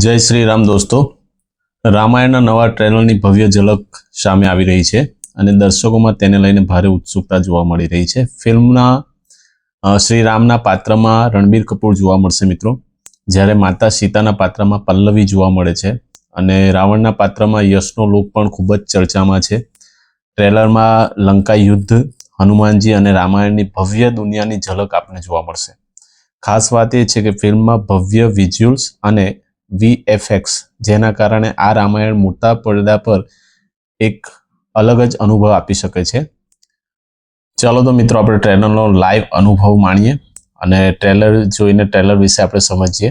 જય શ્રી રામ દોસ્તો, રામાયણના નવા ટ્રેલરની ભવ્ય ઝલક સામે આવી રહી છે અને દર્શકોમાં તેને લઈને ભારે ઉત્સુકતા જોવા મળી રહી છે. ફિલ્મના શ્રી રામના પાત્રમાં રણબીર કપૂર જોવા મળશે મિત્રો, જ્યારે માતા સીતાના પાત્રમાં પલ્લવી જોવા મળે છે અને રાવણના પાત્રમાં યશનો લુક પણ ખૂબ જ ચર્ચામાં છે. ટ્રેલરમાં લંકા યુદ્ધ, હનુમાનજી અને રામાયણની ભવ્ય દુનિયાની ઝલક આપણને જોવા મળશે. ખાસ વાત એ છે કે ફિલ્મમાં ભવ્ય વિઝ્યુઅલ્સ અને VFX જેના કારણે આ રામાયણ મોટા પડદા પર એક અલગ જ અનુભવ આપી શકે છે. ચાલો તો મિત્રો આપણે ટ્રેલરનો લાઈવ અનુભવ માણીએ અને ટ્રેલર જોઈને ટ્રેલર વિશે આપણે સમજીએ.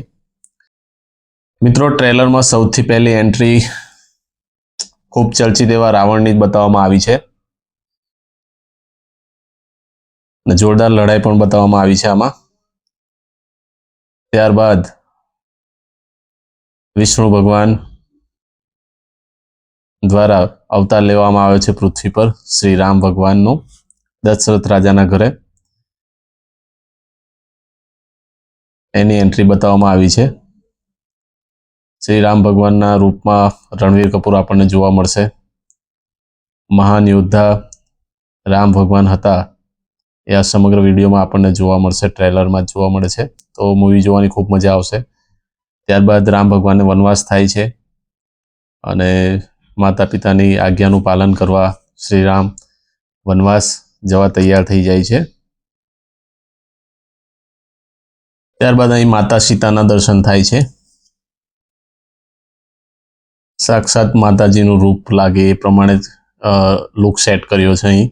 મિત્રો, ટ્રેલરમાં સૌથી પહેલી એન્ટ્રી ખૂબ ચર્ચિત એવા રાવણની જ બતાવવામાં આવી છે અને જોરદાર લડાઈ પણ બતાવવામાં આવી છે આમાં. ત્યારબાદ વિષ્ણુ ભગવાન દ્વારા અવતાર લેવામાં આવે છે પૃથ્વી પર શ્રી રામ ભગવાનનો દશરથ રાજાના ઘરે. એની એન્ટ્રી બતાવવામાં આવી છે. શ્રી રામ ભગવાનના રૂપમાં રણવીર કપૂર આપણને જોવા મળશે. મહાન યોદ્ધા રામ ભગવાન હતા એ આ સમગ્ર વિડીયોમાં આપણને જોવા મળશે, ટ્રેલરમાં જોવા મળે છે. તો મૂવી જોવાની ખૂબ મજા આવશે. ત્યારબાદ રામ ભગવાનને વનવાસ થાય છે અને માતા પિતાની આજ્ઞાનું પાલન કરવા શ્રી રામ વનવાસ જવા તૈયાર થઈ જાય છે. ત્યારબાદ અહીં માતા સીતાના દર્શન થાય છે. સાક્ષાત માતાજીનું રૂપ લાગે એ પ્રમાણે લુક સેટ કર્યો છે. અહીં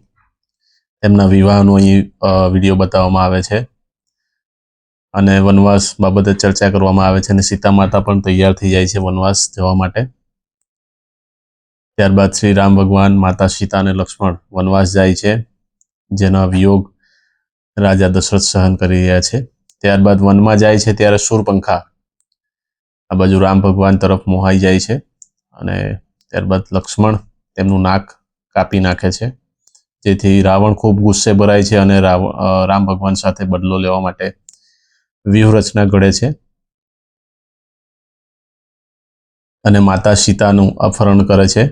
તેમના વિવાહનો અહીં વિડીયો બતાવવામાં આવે છે અને વનવાસ બાબતે ચર્ચા કરવામાં આવે છે અને સીતા માતા પણ તૈયાર થઈ જાય છે વનવાસ જવા માટે. ત્યારબાદ શ્રી રામ ભગવાન, માતા સીતા અને લક્ષ્મણ વનવાસ જાય છે, જેના વિયોગ રાજા દશરથ સહન કરી રહ્યા છે. ત્યારબાદ વનમાં જાય છે ત્યારે શૂરપંખા આ બાજુ રામ ભગવાન તરફ મોહાઈ જાય છે અને ત્યારબાદ લક્ષ્મણ તેમનું નાક કાપી નાખે છે, જેથી રાવણ ખૂબ ગુસ્સે ભરાય છે અને રામ ભગવાન સાથે બદલો લેવા માટે વ્યૂહરચના ઘડે છે અને માતા સીતાનું અપહરણ કરે છે.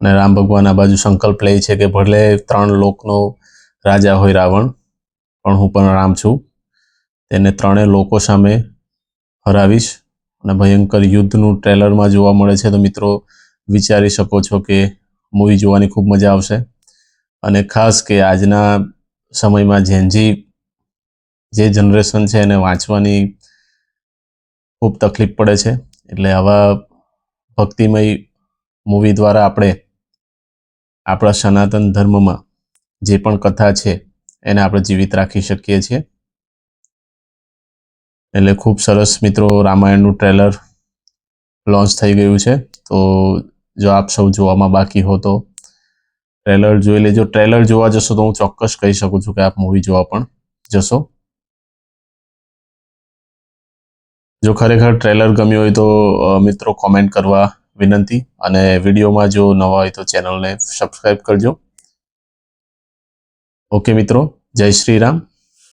અને રામ ભગવાન આ બાજુ સંકલ્પ લે છે કે ભલે 3 લોકનો રાજા હોય રાવણ, પણ હું પણ રામ છું, તેને 3 લોકો સામે હરાવીશ. અને ભયંકર યુદ્ધનું ટ્રેલરમાં જોવા મળે છે. તો મિત્રો વિચારી શકો છો કે મૂવી જોવાની ખૂબ મજા આવશે. અને ખાસ કે આજના સમયમાં જેનજી જે જનરેશન છે એને વાંચવાની ખૂબ તકલીફ પડે છે, એટલે આવા ભક્તિમય મૂવી દ્વારા આપણે આપણા સનાતન ધર્મમાં જે પણ કથા છે એને આપણે જીવિત રાખી શકીએ છીએ. એટલે ખૂબ સરસ મિત્રો રામાયણનું ટ્રેલર લોન્ચ થઈ ગયું છે. તો જો આપ સૌ જોવામાં બાકી હો તો ટ્રેલર જોઈ લેજો. ટ્રેલર જોવા જશો તો હું ચોક્કસ કહી શકું છું કે આપ મૂવી જોવા પણ જશો. જો ખરેખર ટ્રેલર ગમ્યું હોય તો મિત્રો કોમેન્ટ કરવા વિનંતી, અને વિડીયોમાં જો નવા હોય તો ચેનલને સબસ્ક્રાઈબ કરજો. ઓકે મિત્રો, જય શ્રી રામ.